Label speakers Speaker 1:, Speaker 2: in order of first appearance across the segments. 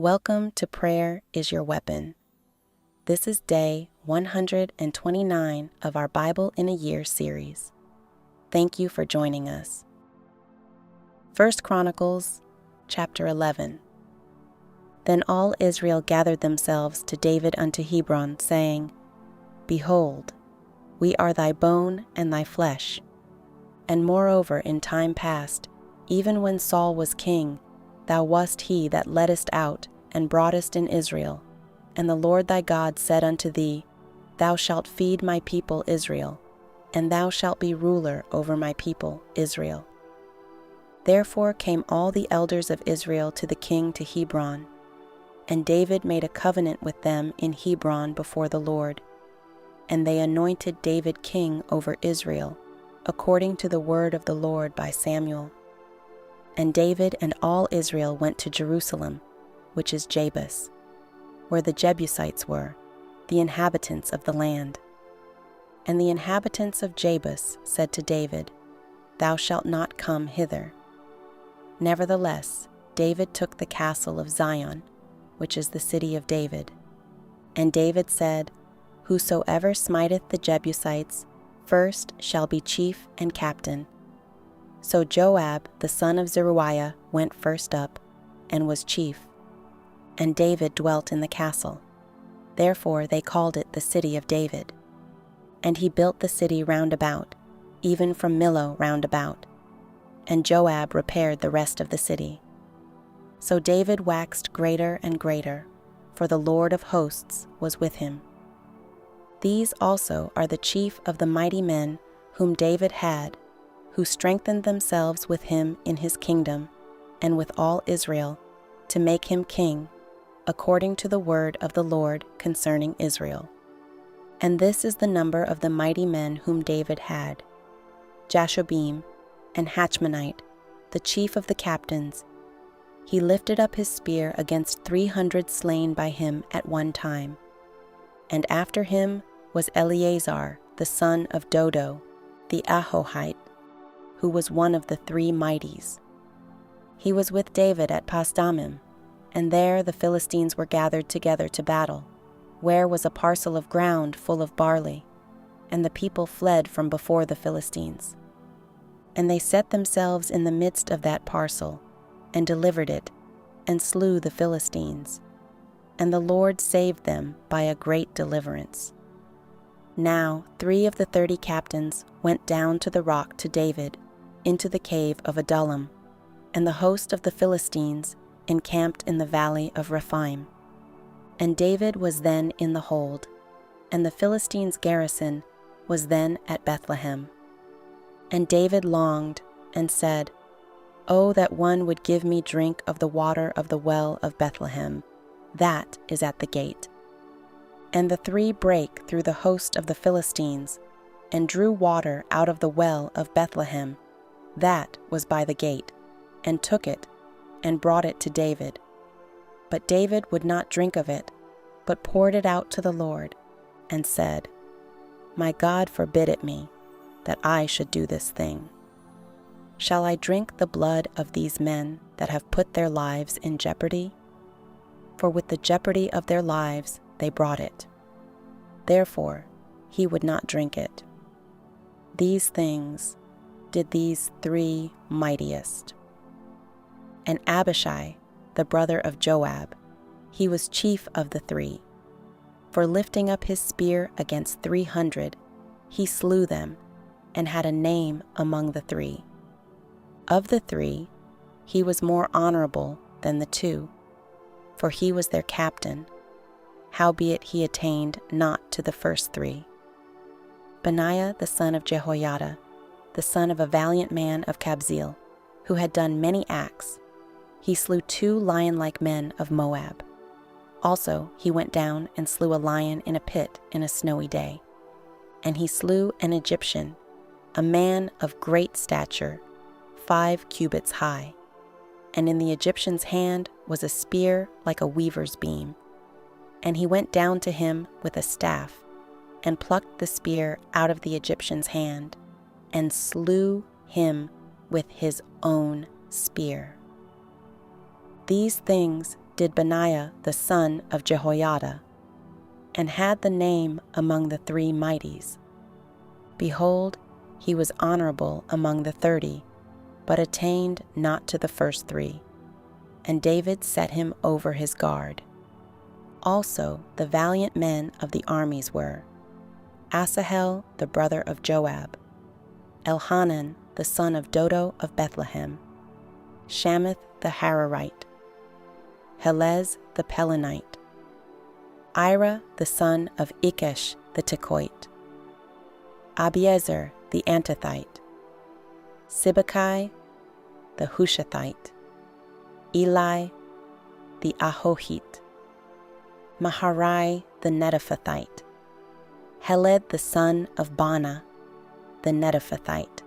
Speaker 1: Welcome to Prayer is Your Weapon. This is day 129 of our Bible in a Year series. Thank you for joining us. 1 Chronicles Chapter 11. Then all Israel gathered themselves to David unto Hebron, saying, Behold, we are thy bone and thy flesh. And moreover in time past, even when Saul was king, thou wast he that leddest out and broughtest in Israel. And the Lord thy God said unto thee, Thou shalt feed my people Israel, and thou shalt be ruler over my people Israel. Therefore came all the elders of Israel to the king to Hebron, and David made a covenant with them in Hebron before the Lord. And they anointed David king over Israel, according to the word of the Lord by Samuel. And David and all Israel went to Jerusalem, which is Jebus, where the Jebusites were, the inhabitants of the land. And the inhabitants of Jebus said to David, Thou shalt not come hither. Nevertheless, David took the castle of Zion, which is the city of David. And David said, Whosoever smiteth the Jebusites first shall be chief and captain. So Joab the son of Zeruiah went first up, and was chief. And David dwelt in the castle. Therefore they called it the city of David. And he built the city round about, even from Millo round about. And Joab repaired the rest of the city. So David waxed greater and greater, for the Lord of hosts was with him. These also are the chief of the mighty men whom David had, who strengthened themselves with him in his kingdom, and with all Israel, to make him king, according to the word of the Lord concerning Israel. And this is the number of the mighty men whom David had: Jashobeam and Hachmonite, the chief of the captains. He lifted up his spear against 300 slain by him at one time. And after him was Eleazar, the son of Dodo, the Ahohite, who was one of the 3 mighties. He was with David at Pasdammim, and there the Philistines were gathered together to battle, where was a parcel of ground full of barley, and the people fled from before the Philistines. And they set themselves in the midst of that parcel, and delivered it, and slew the Philistines. And the Lord saved them by a great deliverance. Now 3 of the 30 captains went down to the rock to David, into the cave of Adullam, and the host of the Philistines encamped in the valley of Rephaim. And David was then in the hold, and the Philistines' garrison was then at Bethlehem. And David longed, and said, Oh, that one would give me drink of the water of the well of Bethlehem, that is at the gate. And the 3 brake through the host of the Philistines, and drew water out of the well of Bethlehem, that was by the gate, and took it, and brought it to David. But David would not drink of it, but poured it out to the Lord, and said, My God forbid it me, that I should do this thing. Shall I drink the blood of these men that have put their lives in jeopardy? For with the jeopardy of their lives they brought it. Therefore he would not drink it. These things did these 3 mightiest. And Abishai, the brother of Joab, he was chief of the 3. For lifting up his spear against 300, he slew them, and had a name among the 3. Of the 3, he was more honorable than the 2, for he was their captain, howbeit he attained not to the first 3. Benaiah the son of Jehoiada, the son of a valiant man of Kabzeel, who had done many acts, he slew 2 lion-like men of Moab. Also he went down and slew a lion in a pit in a snowy day. And he slew an Egyptian, a man of great stature, 5 cubits high. And in the Egyptian's hand was a spear like a weaver's beam. And he went down to him with a staff, and plucked the spear out of the Egyptian's hand, and slew him with his own spear. These things did Benaiah the son of Jehoiada, and had the name among the 3 mighties. Behold, he was honorable among the 30, but attained not to the first 3. And David set him over his guard. Also the valiant men of the armies were Asahel the brother of Joab, Elhanan the son of Dodo of Bethlehem, Shammith the Hararite, Helez the Pelonite, Ira the son of Ikesh the Tekoite, Abiezer the Antothite, Sibbecai the Hushathite, Eli the Ahohite, Maharai the Netophathite, Heled the son of Bana the Netophathite,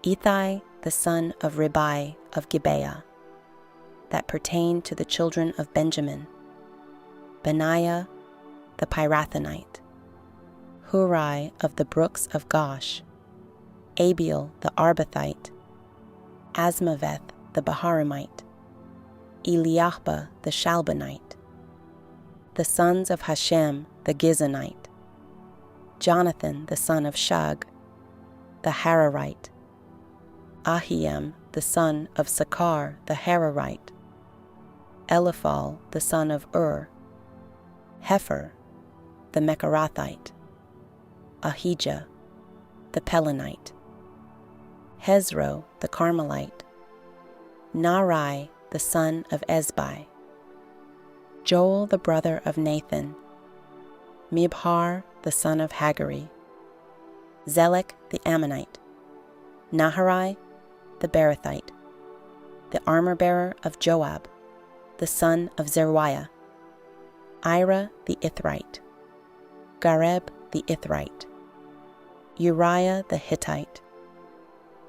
Speaker 1: Ithai the son of Ribai of Gibeah, that pertained to the children of Benjamin, Benaiah the Pirathonite, Hurai of the brooks of Gosh, Abiel the Arbathite, Asmaveth the Baharimite, Eliahba the Shalbanite, the sons of Hashem the Gizonite, Jonathan the son of Shag the Hararite, Ahiam the son of Sakar the Hararite, Eliphal the son of Ur, Hefer the Mecharathite, Ahijah the Pelonite, Hezro the Carmelite, Narai the son of Ezbai, Joel the brother of Nathan, Mibhar the son of Hagari, Zelek the Ammonite, Naharai the Berothite, the armor-bearer of Joab, the son of Zeruiah, Ira the Ithrite, Gareb the Ithrite, Uriah the Hittite,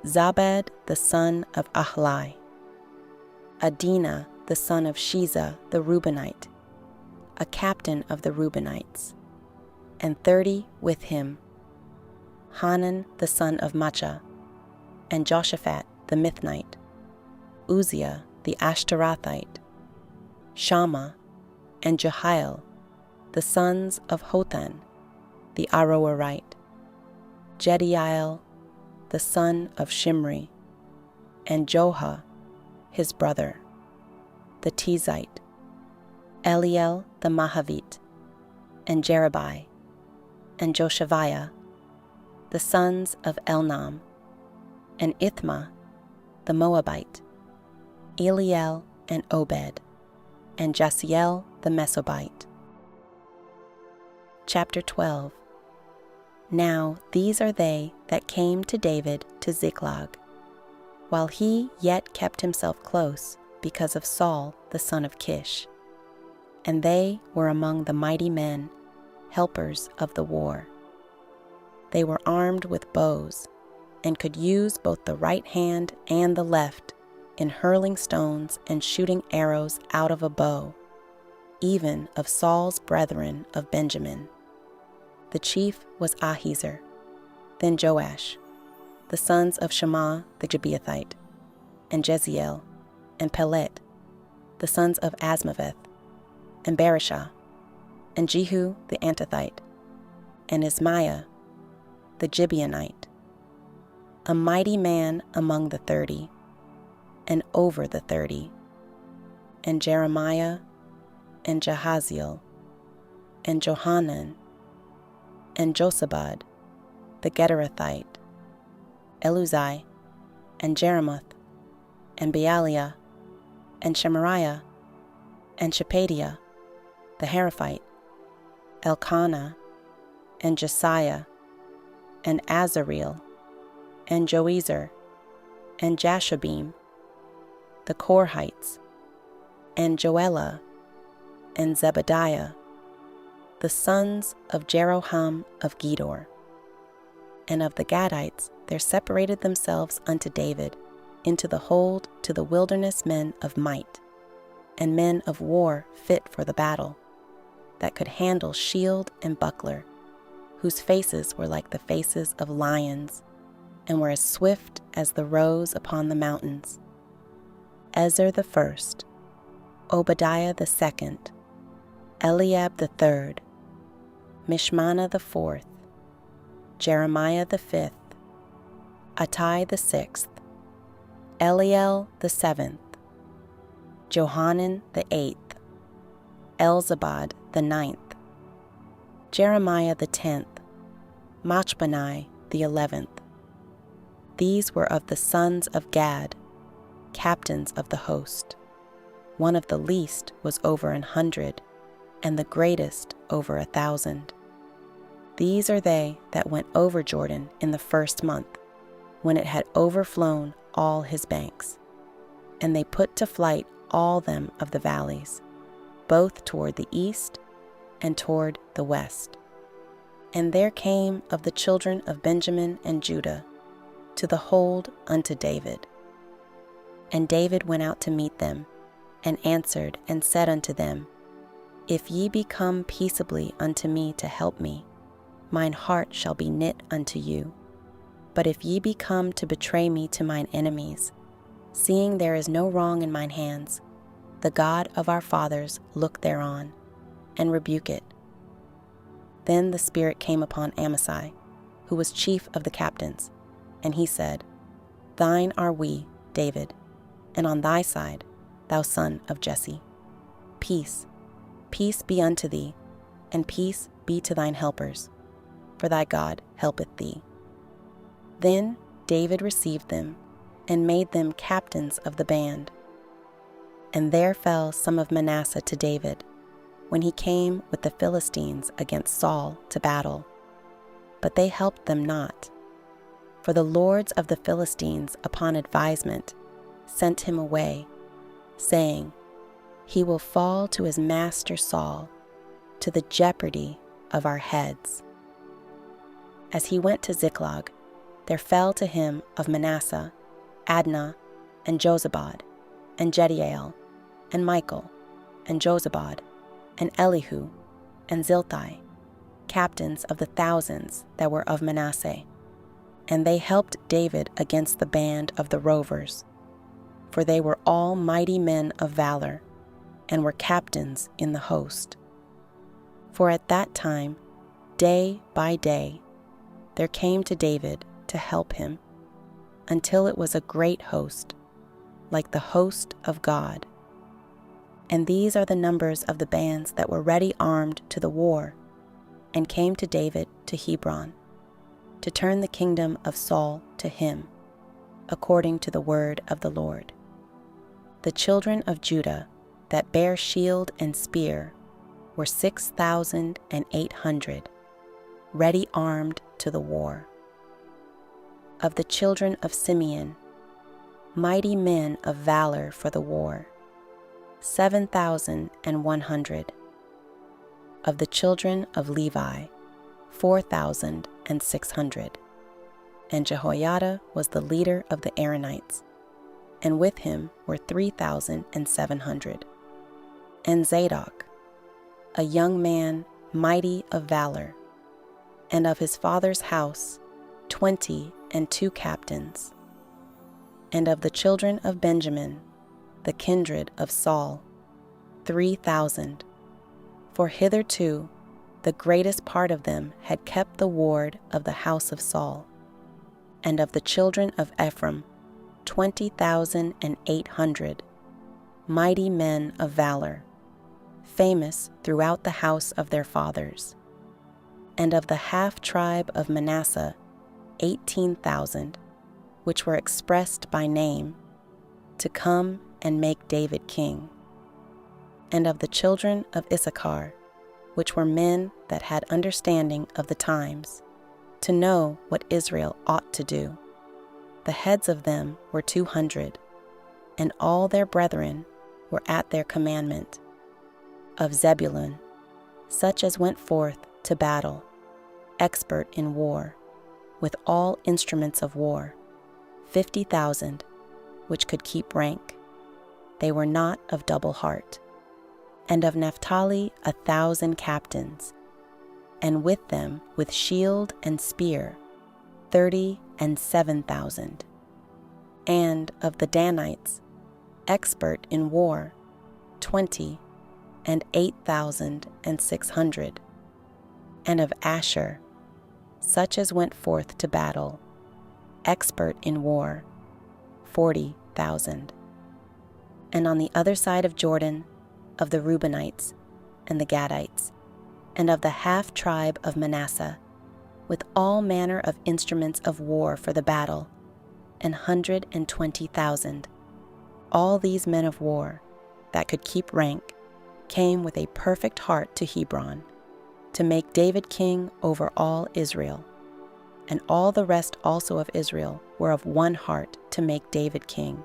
Speaker 1: Zabad the son of Ahlai, Adina the son of Shiza the Reubenite, a captain of the Reubenites, and 30 with him, Hanan the son of Macha, and Joshaphat the Mithnite, Uzziah the Ashtarothite, Shammah and Jehiel, the sons of Hotan the Aroerite, Jediael the son of Shimri, and Joha his brother, the Tizite, Eliel the Mahavite, and Jerubai, and Joshaviah, the sons of Elnam, and Ithma the Moabite, Eliel and Obed, and Jasiel the Mesobite. Chapter 12. Now these are they that came to David to Ziklag, while he yet kept himself close because of Saul the son of Kish. And they were among the mighty men, helpers of the war. They were armed with bows, and could use both the right hand and the left in hurling stones and shooting arrows out of a bow, even of Saul's brethren of Benjamin. The chief was Ahiezer, then Joash, the sons of Shammah the Gibeathite, and Jeziel, and Pelet, the sons of Asmaveth, and Bereshah, and Jehu the Antothite, and Ismaiah the Gibeonite, a mighty man among the 30, and over the 30, and Jeremiah, and Jahaziel, and Johanan, and Josabad the Gederathite, Eluzai, and Jeremoth, and Bealiah, and Shemariah, and Shepadiah the Heraphite, Elkanah, and Jesiah, and Azareel, and Joezer, and Jashabim, the Korhites, and Joelah, and Zebediah, the sons of Jeroham of Gedor. And of the Gadites there separated themselves unto David into the hold to the wilderness men of might, and men of war fit for the battle, that could handle shield and buckler, whose faces were like the faces of lions, and were as swift as the roes upon the mountains. Ezer the first, Obadiah the second, Eliab the third, Mishmana the fourth, Jeremiah the fifth, Attai the sixth, Eliel the seventh, Johanan the eighth, Elzabad the ninth, Jeremiah the 10th, Machbanai the 11th. These were of the sons of Gad, captains of the host. One of the least was over 100, and the greatest over 1,000. These are they that went over Jordan in the first month, when it had overflown all his banks. And they put to flight all them of the valleys, both toward the east and toward the west. And there came of the children of Benjamin and Judah to the hold unto David. And David went out to meet them, and answered and said unto them, If ye be come peaceably unto me to help me, mine heart shall be knit unto you. But if ye be come to betray me to mine enemies, seeing there is no wrong in mine hands, the God of our fathers look thereon, and rebuke it. Then the Spirit came upon Amasai, who was chief of the captains, and he said, Thine are we, David, and on thy side, thou son of Jesse. Peace, peace be unto thee, and peace be to thine helpers, for thy God helpeth thee. Then David received them, and made them captains of the band. And there fell some of Manasseh to David, when he came with the Philistines against Saul to battle. But they helped them not. For the lords of the Philistines upon advisement sent him away, saying, He will fall to his master Saul, to the jeopardy of our heads. As he went to Ziklag, there fell to him of Manasseh Adnah, and Jozabad, and Jediael, and Michael, and Jozabad, and Elihu, and Zilthai, captains of the thousands that were of Manasseh. And they helped David against the band of the rovers, for they were all mighty men of valor, and were captains in the host. For at that time, day by day, there came to David to help him, until it was a great host, like the host of God. And these are the numbers of the bands that were ready armed to the war, and came to David to Hebron, to turn the kingdom of Saul to him, according to the word of the Lord. The children of Judah that bare shield and spear were 6,800, ready armed to the war. Of the children of Simeon, mighty men of valor for the war, 7,100. Of the children of Levi, 4,600. And Jehoiada was the leader of the Aaronites, and with him were 3,700. And Zadok, a young man mighty of valor, and of his father's house 22 captains. And of the children of Benjamin, the kindred of Saul, 3,000. For hitherto the greatest part of them had kept the ward of the house of Saul. And of the children of Ephraim, 20,800, mighty men of valor, famous throughout the house of their fathers. And of the half tribe of Manasseh, 18,000, which were expressed by name, to come and make David king. And of the children of Issachar, which were men that had understanding of the times, to know what Israel ought to do. The heads of them were 200, and all their brethren were at their commandment. Of Zebulun, such as went forth to battle, expert in war, with all instruments of war, 50,000, which could keep rank. They were not of double heart. And of Naphtali 1,000 captains, and with them with shield and spear 37,000. And of the Danites, expert in war, 20, and 8,600. And of Asher, such as went forth to battle, expert in war, 40,000. And on the other side of Jordan, of the Reubenites and the Gadites, and of the half tribe of Manasseh, with all manner of instruments of war for the battle, 120,000. All these men of war that could keep rank came with a perfect heart to Hebron, to make David king over all Israel. And all the rest also of Israel were of one heart to make David king.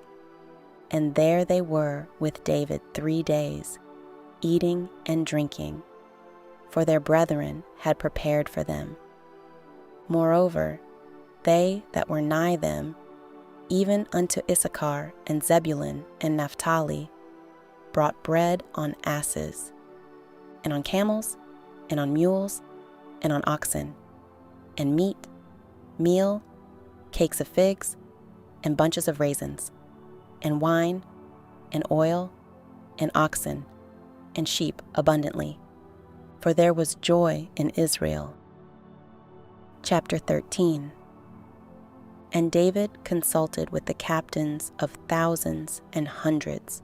Speaker 1: And there they were with David 3 days, eating and drinking, for their brethren had prepared for them. Moreover, they that were nigh them, even unto Issachar and Zebulun and Naphtali, brought bread on asses, and on camels, and on mules, and on oxen, and meat, meal, cakes of figs, and bunches of raisins, and wine, and oil, and oxen, and sheep abundantly, for there was joy in Israel. Chapter 13. And David consulted with the captains of thousands and hundreds,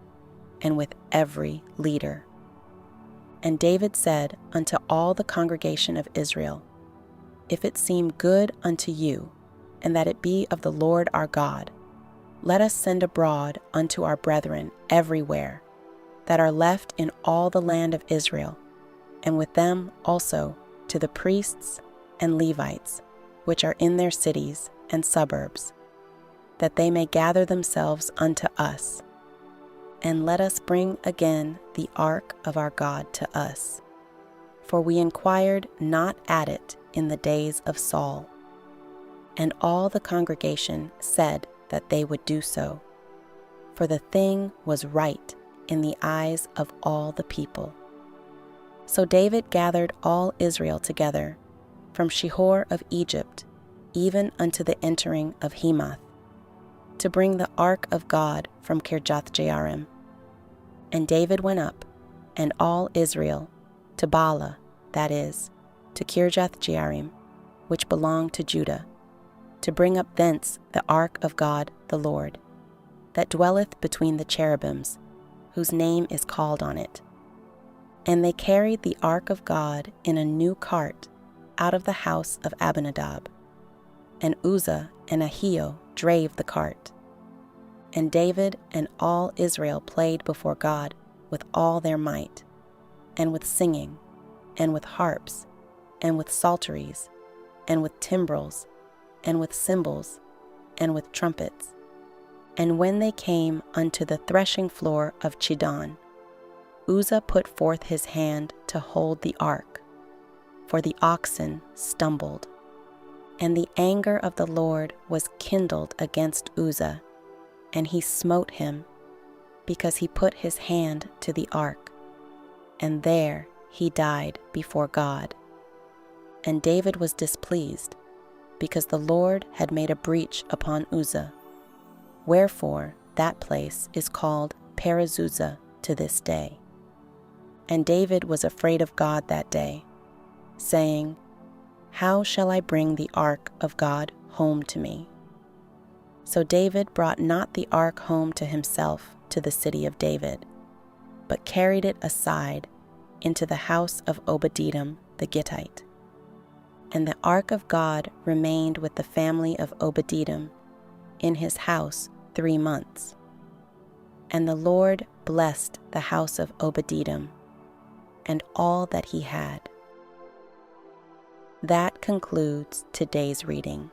Speaker 1: and with every leader. And David said unto all the congregation of Israel, If it seem good unto you, and that it be of the Lord our God, let us send abroad unto our brethren everywhere, that are left in all the land of Israel, and with them also to the priests and Levites, which are in their cities and suburbs, that they may gather themselves unto us. And let us bring again the ark of our God to us. For we inquired not at it in the days of Saul. And all the congregation said that they would do so, for the thing was right in the eyes of all the people. So David gathered all Israel together, from Shihor of Egypt, even unto the entering of Hemath, to bring the ark of God from Kirjath-jearim. And David went up, and all Israel, to Baalah, that is, to Kirjath-jearim, which belonged to Judah, to bring up thence the ark of God the Lord, that dwelleth between the cherubims, whose name is called on it. And they carried the ark of God in a new cart out of the house of Abinadab. And Uzzah and Ahio drave the cart. And David and all Israel played before God with all their might, and with singing, and with harps, and with psalteries, and with timbrels, and with cymbals, and with trumpets. And when they came unto the threshing floor of Chidon, Uzzah put forth his hand to hold the ark, for the oxen stumbled. And the anger of the Lord was kindled against Uzzah, and he smote him, because he put his hand to the ark, and there he died before God. And David was displeased, because the Lord had made a breach upon Uzzah. Wherefore that place is called Perez-Uzzah to this day. And David was afraid of God that day, saying, How shall I bring the ark of God home to me? So David brought not the ark home to himself to the city of David, but carried it aside into the house of Obed-Edom the Gittite. And the ark of God remained with the family of Obed-Edom in his house 3 months. And the Lord blessed the house of Obed-Edom and all that he had. That concludes today's reading.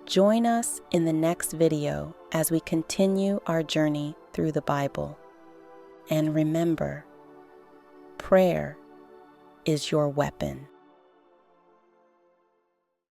Speaker 1: Join us in the next video as we continue our journey through the Bible. And remember, prayer is your weapon.